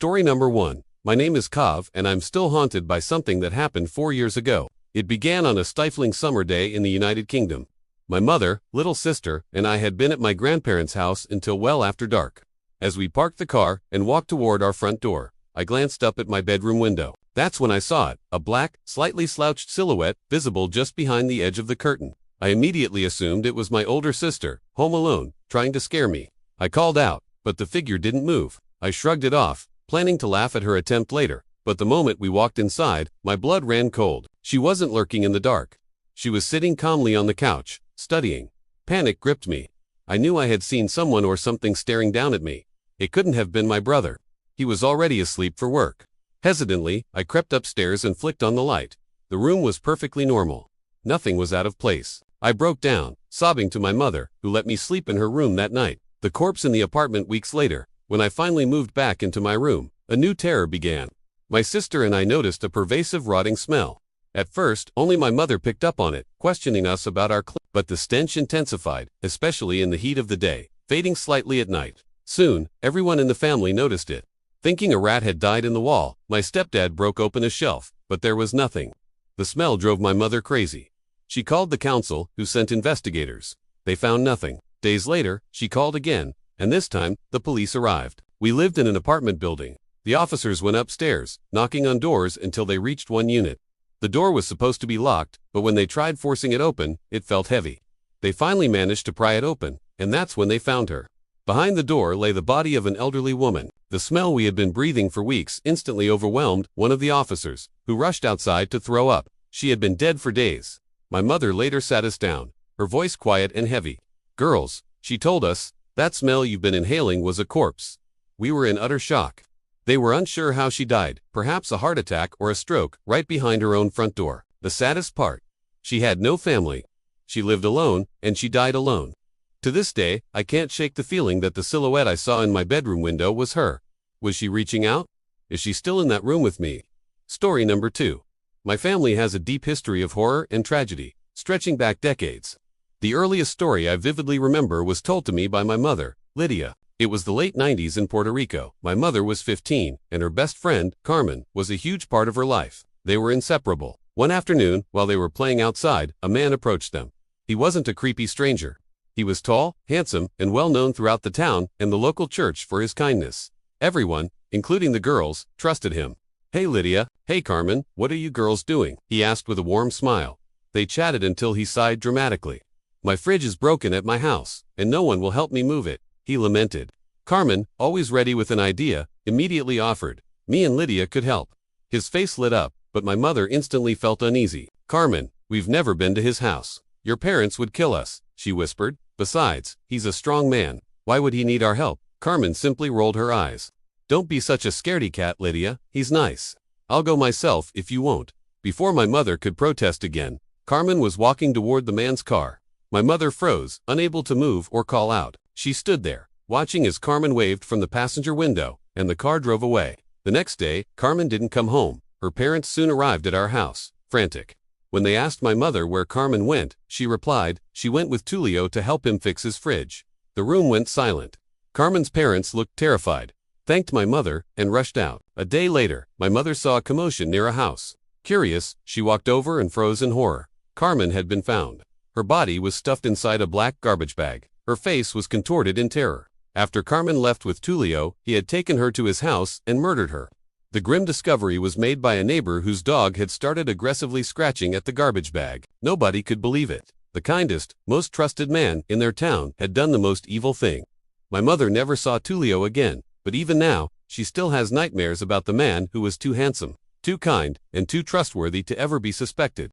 Story number 1. My name is Kav, and I'm still haunted by something that happened 4 years ago. It began on a stifling summer day in the United Kingdom. My mother, little sister, and I had been at my grandparents' house until well after dark. As we parked the car and walked toward our front door, I glanced up at my bedroom window. That's when I saw it, a black, slightly slouched silhouette visible just behind the edge of the curtain. I immediately assumed it was my older sister, home alone, trying to scare me. I called out, but the figure didn't move. I shrugged it off, planning to laugh at her attempt later, but the moment we walked inside, my blood ran cold. She wasn't lurking in the dark. She was sitting calmly on the couch, studying. Panic gripped me. I knew I had seen someone or something staring down at me. It couldn't have been my brother. He was already asleep for work. Hesitantly, I crept upstairs and flicked on the light. The room was perfectly normal. Nothing was out of place. I broke down, sobbing to my mother, who let me sleep in her room that night. The corpse in the apartment weeks later. When I finally moved back into my room, a new terror began. My sister and I noticed a pervasive rotting smell. At first, only my mother picked up on it, questioning us about our but the stench intensified, especially in the heat of the day, fading slightly at night. Soon, everyone in the family noticed it. Thinking a rat had died in the wall, my stepdad broke open a shelf, but there was nothing. The smell drove my mother crazy. She called the council, who sent investigators. They found nothing. Days later, she called again, and this time, the police arrived. We lived in an apartment building. The officers went upstairs, knocking on doors until they reached one unit. The door was supposed to be locked, but when they tried forcing it open, it felt heavy. They finally managed to pry it open, and that's when they found her. Behind the door lay the body of an elderly woman. The smell we had been breathing for weeks instantly overwhelmed one of the officers, who rushed outside to throw up. She had been dead for days. My mother later sat us down, her voice quiet and heavy. "Girls," she told us, "that smell you've been inhaling was a corpse." We were in utter shock. They were unsure how she died, perhaps a heart attack or a stroke, right behind her own front door. The saddest part, she had no family. She lived alone, and she died alone. To this day, I can't shake the feeling that the silhouette I saw in my bedroom window was her. Was she reaching out? Is she still in that room with me? Story number 2. My family has a deep history of horror and tragedy, stretching back decades. The earliest story I vividly remember was told to me by my mother, Lydia. It was the late 90s in Puerto Rico. My mother was 15, and her best friend, Carmen, was a huge part of her life. They were inseparable. One afternoon, while they were playing outside, a man approached them. He wasn't a creepy stranger. He was tall, handsome, and well known throughout the town and the local church for his kindness. Everyone, including the girls, trusted him. "Hey Lydia, hey Carmen, what are you girls doing?" he asked with a warm smile. They chatted until he sighed dramatically. "My fridge is broken at my house, and no one will help me move it," he lamented. Carmen, always ready with an idea, immediately offered. Me and Lydia could help. His face lit up, but my mother instantly felt uneasy. "Carmen, we've never been to his house. Your parents would kill us," she whispered. "Besides, he's a strong man. Why would he need our help?" Carmen simply rolled her eyes. "Don't be such a scaredy cat, Lydia. He's nice. I'll go myself if you won't." Before my mother could protest again, Carmen was walking toward the man's car. My mother froze, unable to move or call out. She stood there, watching as Carmen waved from the passenger window, and the car drove away. The next day, Carmen didn't come home. Her parents soon arrived at our house, frantic. When they asked my mother where Carmen went, she replied, she went with Tulio to help him fix his fridge. The room went silent. Carmen's parents looked terrified, thanked my mother, and rushed out. A day later, my mother saw a commotion near a house. Curious, she walked over and froze in horror. Carmen had been found. Her body was stuffed inside a black garbage bag. Her face was contorted in terror. After Carmen left with Tulio, he had taken her to his house and murdered her. The grim discovery was made by a neighbor whose dog had started aggressively scratching at the garbage bag. Nobody could believe it. The kindest, most trusted man in their town had done the most evil thing. My mother never saw Tulio again, but even now, she still has nightmares about the man who was too handsome, too kind, and too trustworthy to ever be suspected.